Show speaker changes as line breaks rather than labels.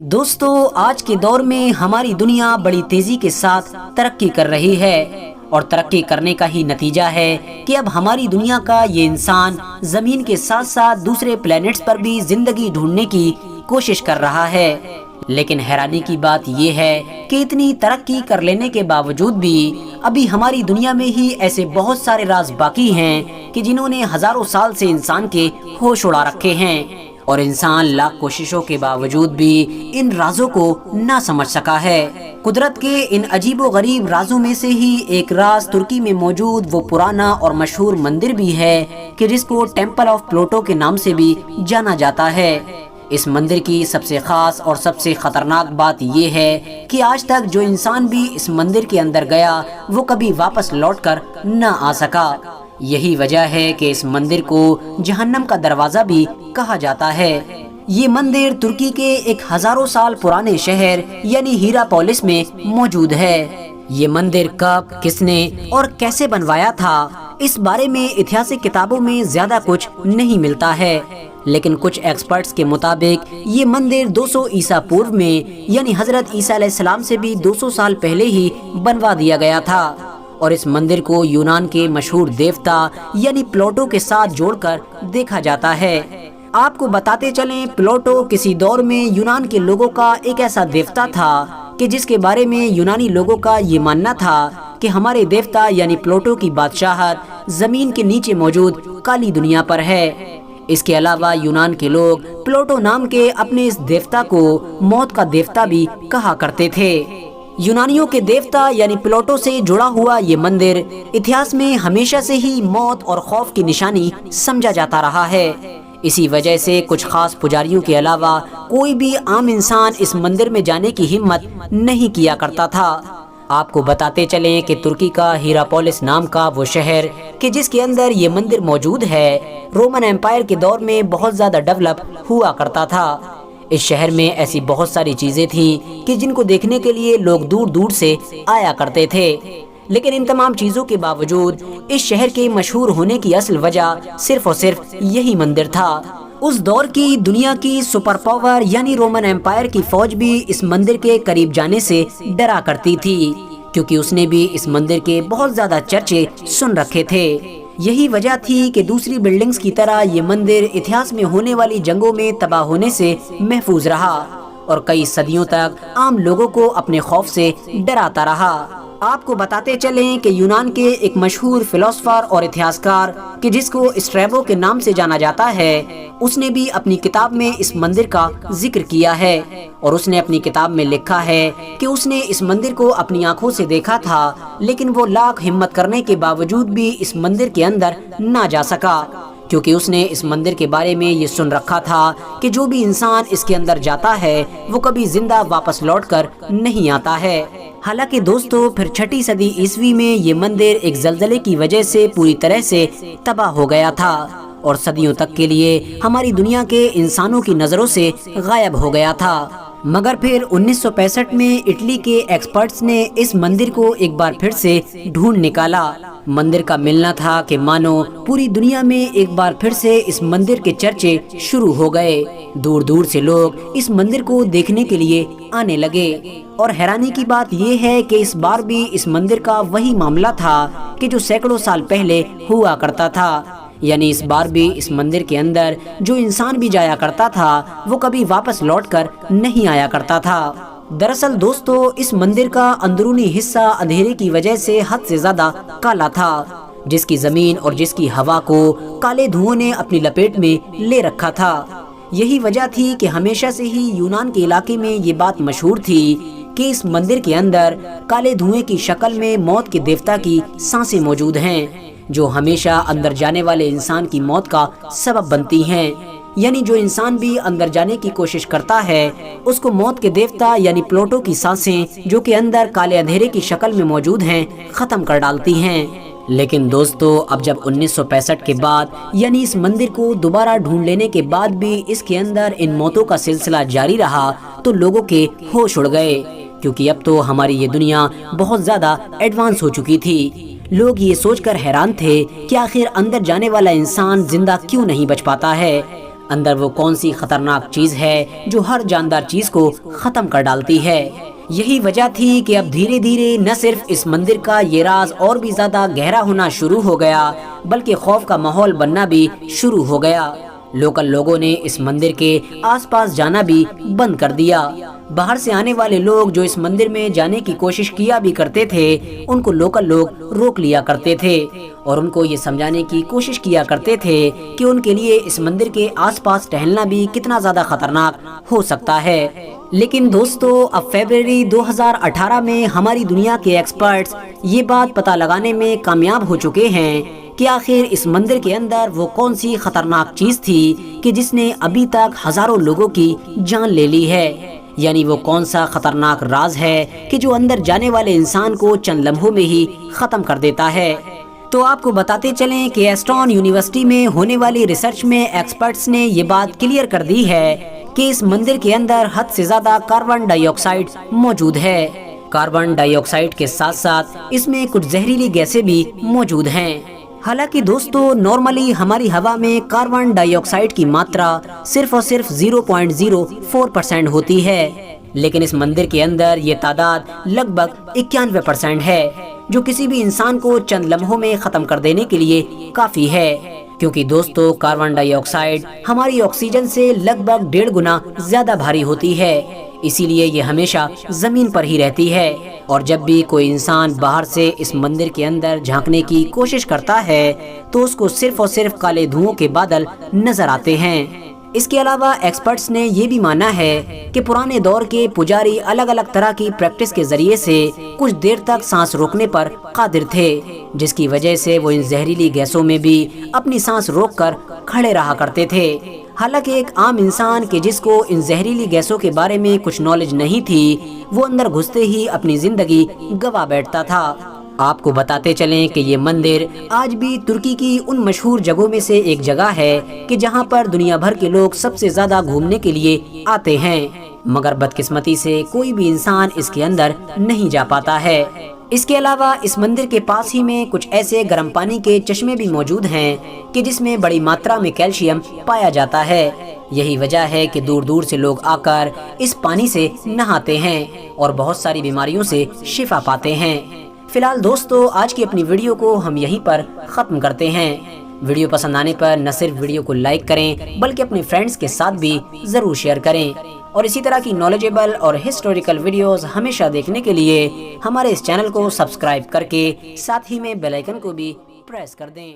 दोस्तों, आज के दौर में हमारी दुनिया बड़ी तेजी के साथ तरक्की कर रही है और तरक्की करने का ही नतीजा है कि अब हमारी दुनिया का ये इंसान जमीन के साथ साथ दूसरे प्लैनेट्स पर भी जिंदगी ढूंढने की कोशिश कर रहा है। लेकिन हैरानी की बात ये है कि इतनी तरक्की कर लेने के बावजूद भी अभी हमारी दुनिया में ही ऐसे बहुत सारे राज बाकी हैं कि जिन्होंने हजारों साल से इंसान के होश उड़ा रखे हैं और इंसान लाख कोशिशों के बावजूद भी इन राजों को ना समझ सका है। कुदरत के इन अजीबो गरीब राजों में से ही एक राज तुर्की में मौजूद वो पुराना और मशहूर मंदिर भी है कि जिसको टेम्पल ऑफ प्लूटो के नाम से भी जाना जाता है। इस मंदिर की सबसे खास और सबसे खतरनाक बात ये है कि आज तक जो इंसान भी इस मंदिर के अंदर गया वो कभी वापस लौटकर न आ सका। यही वजह है कि इस मंदिर को जहन्नम का दरवाजा भी कहा जाता है। ये मंदिर तुर्की के एक हजारों साल पुराने शहर यानी हीरापोलिस में मौजूद है। ये मंदिर कब, किसने और कैसे बनवाया था, इस बारे में ऐतिहासिक किताबों में ज्यादा कुछ नहीं मिलता है। लेकिन कुछ एक्सपर्ट्स के मुताबिक ये मंदिर 200 ईसा पूर्व में यानी हजरत ईसा अलैहिस्सलाम से भी 200 साल पहले ही बनवा दिया गया था और इस मंदिर को यूनान के मशहूर देवता यानी प्लूटो के साथ जोड़कर देखा जाता है। आपको बताते चलें, प्लूटो किसी दौर में यूनान के लोगों का एक ऐसा देवता था कि जिसके बारे में यूनानी लोगों का ये मानना था कि हमारे देवता यानी प्लूटो की बादशाहत जमीन के नीचे मौजूद काली दुनिया पर है। इसके अलावा यूनान के लोग प्लूटो नाम के अपने इस देवता को मौत का देवता भी कहा करते थे। यूनानियों के देवता यानी प्लूटो से जुड़ा हुआ ये मंदिर इतिहास में हमेशा से ही मौत और खौफ की निशानी समझा जाता रहा है। इसी वजह से कुछ खास पुजारियों के अलावा कोई भी आम इंसान इस मंदिर में जाने की हिम्मत नहीं किया करता था। आपको बताते चलें कि तुर्की का हीरापोलिस नाम का वो शहर कि जिसके अंदर ये मंदिर मौजूद है, रोमन एम्पायर के दौर में बहुत ज्यादा डेवलप हुआ करता था। इस शहर में ऐसी बहुत सारी चीजें थीं कि जिनको देखने के लिए लोग दूर दूर से आया करते थे। लेकिन इन तमाम चीजों के बावजूद इस शहर के मशहूर होने की असल वजह सिर्फ और सिर्फ यही मंदिर था। उस दौर की दुनिया की सुपर पावर यानी रोमन एम्पायर की फौज भी इस मंदिर के करीब जाने से डरा करती थी, क्योंकि उसने भी इस मंदिर के बहुत ज्यादा चर्चे सुन रखे थे। यही वजह थी कि दूसरी बिल्डिंग्स की तरह ये मंदिर इतिहास में होने वाली जंगों में तबाह होने से महफूज रहा और कई सदियों तक आम लोगों को अपने खौफ से डराता रहा। आपको बताते चलें कि यूनान के एक मशहूर फिलोसोफर और इतिहासकार कि जिसको स्ट्रैबो के नाम से जाना जाता है, उसने भी अपनी किताब में इस मंदिर का जिक्र किया है और उसने अपनी किताब में लिखा है कि उसने इस मंदिर को अपनी आंखों से देखा था, लेकिन वो लाख हिम्मत करने के बावजूद भी इस मंदिर के अंदर ना जा सका, क्योंकि उसने इस मंदिर के बारे में ये सुन रखा था कि जो भी इंसान इसके अंदर जाता है वो कभी जिंदा वापस लौटकर नहीं आता है। हालांकि दोस्तों, फिर 6ठी सदी ईस्वी में ये मंदिर एक जलजले की वजह से पूरी तरह से तबाह हो गया था और सदियों तक के लिए हमारी दुनिया के इंसानों की नजरों से गायब हो गया था। मगर फिर 1965 में इटली के एक्सपर्ट्स ने इस मंदिर को एक बार फिर से ढूंढ निकाला। मंदिर का मिलना था कि मानो पूरी दुनिया में एक बार फिर से इस मंदिर के चर्चे शुरू हो गए। दूर दूर से लोग इस मंदिर को देखने के लिए आने लगे और हैरानी की बात यह है कि इस बार भी इस मंदिर का वही मामला था कि जो सैकड़ों साल पहले हुआ करता था। यानी इस बार भी इस मंदिर के अंदर जो इंसान भी जाया करता था वो कभी वापस लौटकर नहीं आया करता था। दरअसल दोस्तों, इस मंदिर का अंदरूनी हिस्सा अंधेरे की वजह से हद से ज्यादा काला था, जिसकी जमीन और जिसकी हवा को काले धुओं ने अपनी लपेट में ले रखा था। यही वजह थी कि हमेशा से ही यूनान के इलाके में ये बात मशहूर थी कि इस मंदिर के अंदर काले धुएं की शक्ल में मौत के देवता की सांसें मौजूद हैं, जो हमेशा अंदर जाने वाले इंसान की मौत का सबब बनती हैं। यानी जो इंसान भी अंदर जाने की कोशिश करता है उसको मौत के देवता यानी प्लूटो की सांसें जो कि अंदर काले अंधेरे की शक्ल में मौजूद हैं खत्म कर डालती हैं। लेकिन दोस्तों, अब जब 1965 के बाद यानी इस मंदिर को दोबारा ढूंढ लेने के बाद भी इसके अंदर इन मौतों का सिलसिला जारी रहा तो लोगों के होश उड़ गए, क्योंकि अब तो हमारी ये दुनिया बहुत ज्यादा एडवांस हो चुकी थी। लोग ये सोचकर हैरान थे कि आखिर अंदर जाने वाला इंसान जिंदा क्यों नहीं बच पाता है। اندر وہ کون سی خطرناک چیز ہے جو ہر جاندار چیز کو ختم کر ڈالتی ہے۔ یہی وجہ تھی کہ اب دھیرے دھیرے نہ صرف اس مندر کا یہ راز اور بھی زیادہ گہرا ہونا شروع ہو گیا، بلکہ خوف کا ماحول بننا بھی شروع ہو گیا۔ لوکل لوگوں نے اس مندر کے آس پاس جانا بھی بند کر دیا۔ باہر سے آنے والے لوگ جو اس مندر میں جانے کی کوشش کیا بھی کرتے تھے، ان کو لوکل لوگ روک لیا کرتے تھے اور ان کو یہ سمجھانے کی کوشش کیا کرتے تھے کہ ان کے لیے اس مندر کے آس پاس ٹہلنا بھی کتنا زیادہ خطرناک ہو سکتا ہے۔ لیکن دوستو، اب فیبروری 2018 میں ہماری دنیا کے ایکسپرٹس یہ بات پتہ لگانے میں کامیاب ہو چکے ہیں کہ آخر اس مندر کے اندر وہ کون سی خطرناک چیز تھی کہ جس نے ابھی تک ہزاروں لوگوں کی جان لے لی ہے۔ یعنی وہ کون سا خطرناک راز ہے کہ جو اندر جانے والے انسان کو چند لمحوں میں ہی ختم کر دیتا ہے۔ تو آپ کو بتاتے چلیں کہ ایسٹون یونیورسٹی میں ہونے والی ریسرچ میں ایکسپرٹس نے یہ بات کلیئر کر دی ہے کہ اس مندر کے اندر حد سے زیادہ کاربن ڈائی آکسائڈ موجود ہے۔ کاربن ڈائی آکسائڈ کے ساتھ ساتھ اس میں کچھ زہریلی گیسیں بھی موجود ہیں۔ حالانکہ دوستو، نارملی ہماری ہوا میں کاربن ڈائی آکسائڈ کی ماترا صرف اور صرف 0.04% ہوتی ہے، لیکن اس مندر کے اندر یہ تعداد لگ بھگ 91% ہے، جو کسی بھی انسان کو چند لمحوں میں ختم کر دینے کے لیے کافی ہے۔ کیونکہ دوستو، کاربن ڈائی آکسائڈ ہماری آکسیجن سے لگ بھگ 1.5 گنا زیادہ بھاری ہوتی ہے، اسی لیے یہ ہمیشہ زمین پر ہی رہتی ہے، اور جب بھی کوئی انسان باہر سے اس مندر کے اندر جھانکنے کی کوشش کرتا ہے تو اس کو صرف اور صرف کالے دھوؤں کے بادل نظر آتے ہیں۔ اس کے علاوہ ایکسپرٹس نے یہ بھی مانا ہے کہ پرانے دور کے پجاری الگ الگ طرح کی پریکٹس کے ذریعے سے کچھ دیر تک سانس روکنے پر قادر تھے، جس کی وجہ سے وہ ان زہریلی گیسوں میں بھی اپنی سانس روک کر کھڑے رہا کرتے تھے۔ حالانکہ ایک عام انسان کہ جس کو ان زہریلی گیسوں کے بارے میں کچھ نالج نہیں تھی، وہ اندر گھستے ہی اپنی زندگی گوا بیٹھتا تھا۔ آپ کو بتاتے چلیں کہ یہ مندر آج بھی ترکی کی ان مشہور جگہوں میں سے ایک جگہ ہے کہ جہاں پر دنیا بھر کے لوگ سب سے زیادہ گھومنے کے لیے آتے ہیں، مگر بدقسمتی سے کوئی بھی انسان اس کے اندر نہیں جا پاتا ہے۔ اس کے علاوہ اس مندر کے پاس ہی میں کچھ ایسے گرم پانی کے چشمے بھی موجود ہیں کہ جس میں بڑی ماترا میں کیلشیم پایا جاتا ہے۔ یہی وجہ ہے کہ دور دور سے لوگ آ کر اس پانی سے نہاتے ہیں اور بہت ساری بیماریوں سے شفا پاتے ہیں۔ فی الحال دوستو، آج کی اپنی ویڈیو کو ہم یہیں پر ختم کرتے ہیں۔ ویڈیو پسند آنے پر نہ صرف ویڈیو کو لائک کریں بلکہ اپنے فرینڈز کے ساتھ بھی ضرور شیئر کریں، اور اسی طرح کی نالجیبل اور ہسٹوریکل ویڈیوز ہمیشہ دیکھنے کے لیے ہمارے اس چینل کو سبسکرائب کر کے ساتھ ہی میں بیل آئیکن کو بھی پریس کر دیں۔